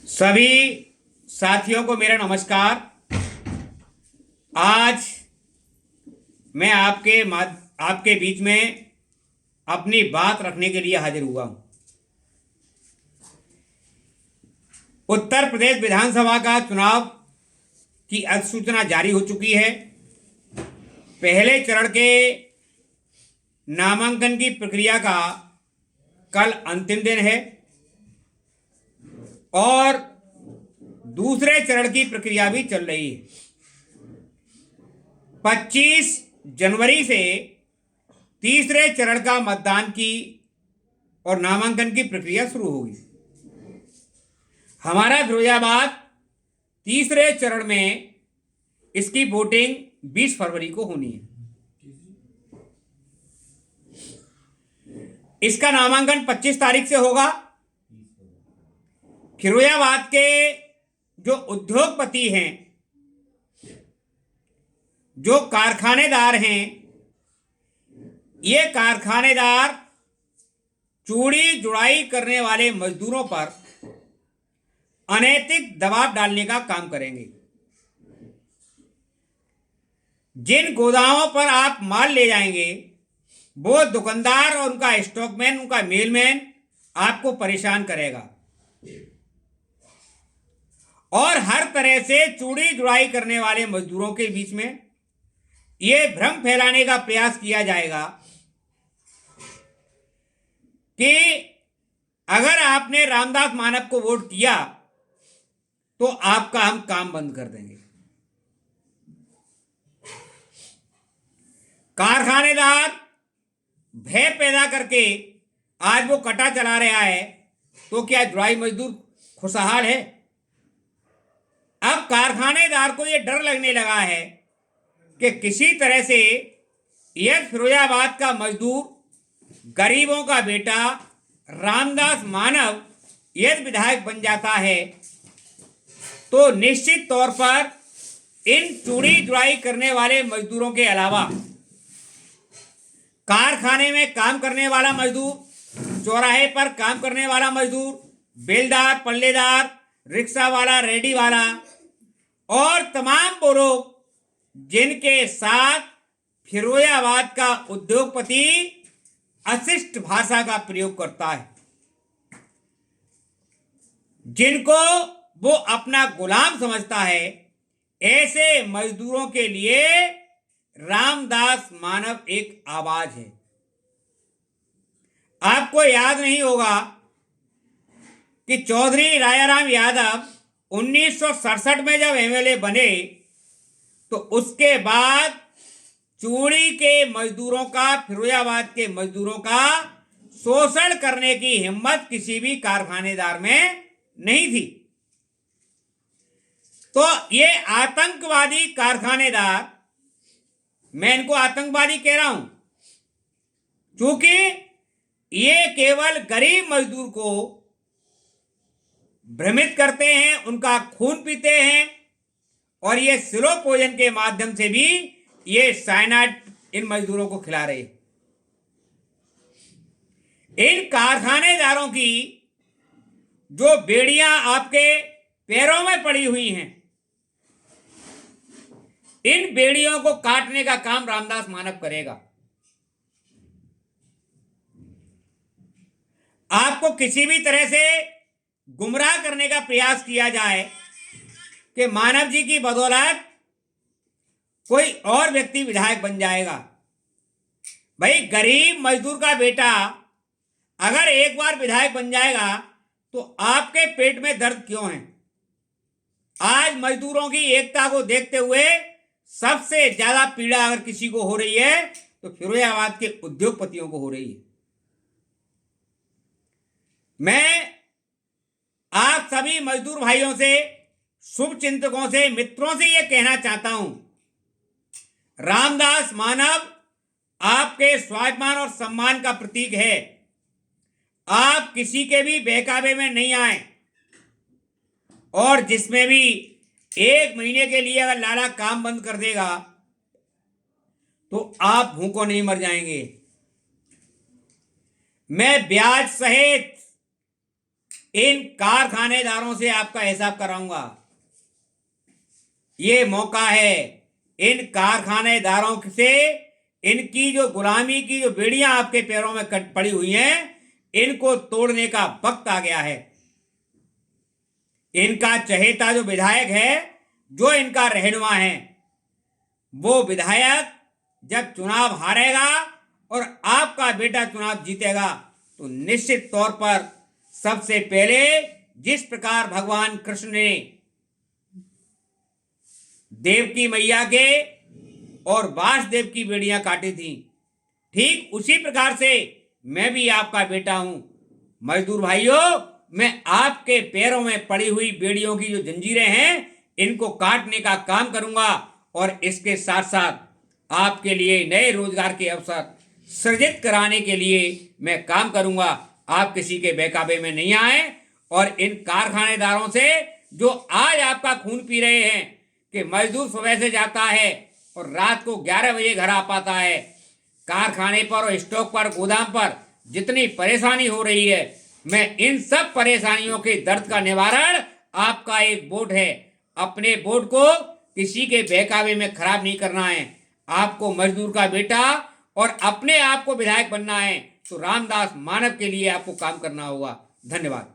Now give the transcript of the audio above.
सभी साथियों को मेरा नमस्कार। आज मैं आपके बीच में अपनी बात रखने के लिए हाजिर हुआ हूं। उत्तर प्रदेश विधानसभा का चुनाव की अधिसूचना जारी हो चुकी है। पहले चरण के नामांकन की प्रक्रिया का कल अंतिम दिन है और दूसरे चरण की प्रक्रिया भी चल रही है। 25 जनवरी से तीसरे चरण का मतदान की और नामांकन की प्रक्रिया शुरू होगी। हमारा फिरोजाबाद तीसरे चरण में इसकी वोटिंग 20 फरवरी को होनी है। इसका नामांकन 25 तारीख से होगा। फिरोजाबाद के जो उद्योगपति हैं, जो कारखानेदार हैं, ये कारखानेदार चूड़ी जुड़ाई करने वाले मजदूरों पर अनैतिक दबाव डालने का काम करेंगे। जिन गोदामों पर आप माल ले जाएंगे, वो दुकानदार और उनका स्टॉकमैन, उनका मेलमैन आपको परेशान करेगा और हर तरह से चूड़ी जुड़ाई करने वाले मजदूरों के बीच में ये भ्रम फैलाने का प्रयास किया जाएगा कि अगर आपने रामदास मानव को वोट किया तो आपका हम काम बंद कर देंगे। कारखानेदार भय पैदा करके आज वो कटा चला रहा है, तो क्या जुड़ाई मजदूर खुशहाल है? अब कारखानेदार को ये डर लगने लगा है कि किसी तरह से यह फिरोजाबाद का मजदूर, गरीबों का बेटा रामदास मानव यदि विधायक बन जाता है तो निश्चित तौर पर इन चूड़ी जुड़ाई करने वाले मजदूरों के अलावा कारखाने में काम करने वाला मजदूर, चौराहे पर काम करने वाला मजदूर, बेलदार, पल्लेदार, रिक्शा वाला, रेडी वाला और तमाम वो लोग जिनके साथ फिरोजाबाद का उद्योगपति अशिष्ट भाषा का प्रयोग करता है, जिनको वो अपना गुलाम समझता है, ऐसे मजदूरों के लिए रामदास मानव एक आवाज है। आपको याद नहीं होगा कि चौधरी राजाराम यादव 1967 में जब एमएलए बने तो उसके बाद चूड़ी के मजदूरों का, फिरोजाबाद के मजदूरों का शोषण करने की हिम्मत किसी भी कारखानेदार में नहीं थी। तो ये आतंकवादी कारखानेदार, मैं इनको आतंकवादी कह रहा हूं क्योंकि ये केवल गरीब मजदूर को भ्रमित करते हैं, उनका खून पीते हैं और ये स्लो पॉइजन के माध्यम से भी ये साइनाइड इन मजदूरों को खिला रहे। इन कारखानेदारों की जो बेड़ियां आपके पैरों में पड़ी हुई हैं, इन बेड़ियों को काटने का काम रामदास मानव करेगा। आपको किसी भी तरह से गुमराह करने का प्रयास किया जाए कि मानव जी की बदौलत कोई और व्यक्ति विधायक बन जाएगा। भाई, गरीब मजदूर का बेटा अगर एक बार विधायक बन जाएगा तो आपके पेट में दर्द क्यों है? आज मजदूरों की एकता को देखते हुए सबसे ज्यादा पीड़ा अगर किसी को हो रही है तो फिरोजाबाद के उद्योगपतियों को हो रही है। मैं आप सभी मजदूर भाइयों से, शुभचिंतकों से, मित्रों से यह कहना चाहता हूं, रामदास मानव आपके स्वाभिमान और सम्मान का प्रतीक है। आप किसी के भी बहकावे में नहीं आए और जिसमें भी 1 महीने के लिए अगर लाला काम बंद कर देगा तो आप भूखों नहीं मर जाएंगे। मैं ब्याज सहित इन कारखानेदारों से आपका हिसाब कराऊंगा। ये मौका है इन कारखानेदारों से, इनकी जो गुलामी की जो बेड़ियां आपके पैरों में पड़ी हुई हैं, इनको तोड़ने का वक्त आ गया है। इनका चहेता जो विधायक है, जो इनका रहनुमा है, वो विधायक जब चुनाव हारेगा और आपका बेटा चुनाव जीतेगा तो निश्चित तौर पर सबसे पहले जिस प्रकार भगवान कृष्ण ने देवकी मैया के और वासुदेव की बेड़ियां काटी थी, ठीक उसी प्रकार से मैं भी आपका बेटा हूं। मजदूर भाइयों, मैं आपके पैरों में पड़ी हुई बेड़ियों की जो जंजीरें हैं, इनको काटने का काम करूंगा और इसके साथ साथ आपके लिए नए रोजगार के अवसर सृजित कराने के लिए मैं काम करूंगा। आप किसी के बहकावे में नहीं आए और इन कारखानेदारों से जो आज आपका खून पी रहे हैं कि मजदूर सुबह से जाता है और रात को 11 बजे घर आ पाता है, कारखाने पर और स्टॉक पर, गोदाम पर जितनी परेशानी हो रही है, मैं इन सब परेशानियों के दर्द का निवारण आपका एक वोट है। अपने वोट को किसी के बहकावे में खराब नहीं करना है। आपको मजदूर का बेटा और अपने आप को विधायक बनना है तो रामदास मानव के लिए आपको काम करना होगा। धन्यवाद।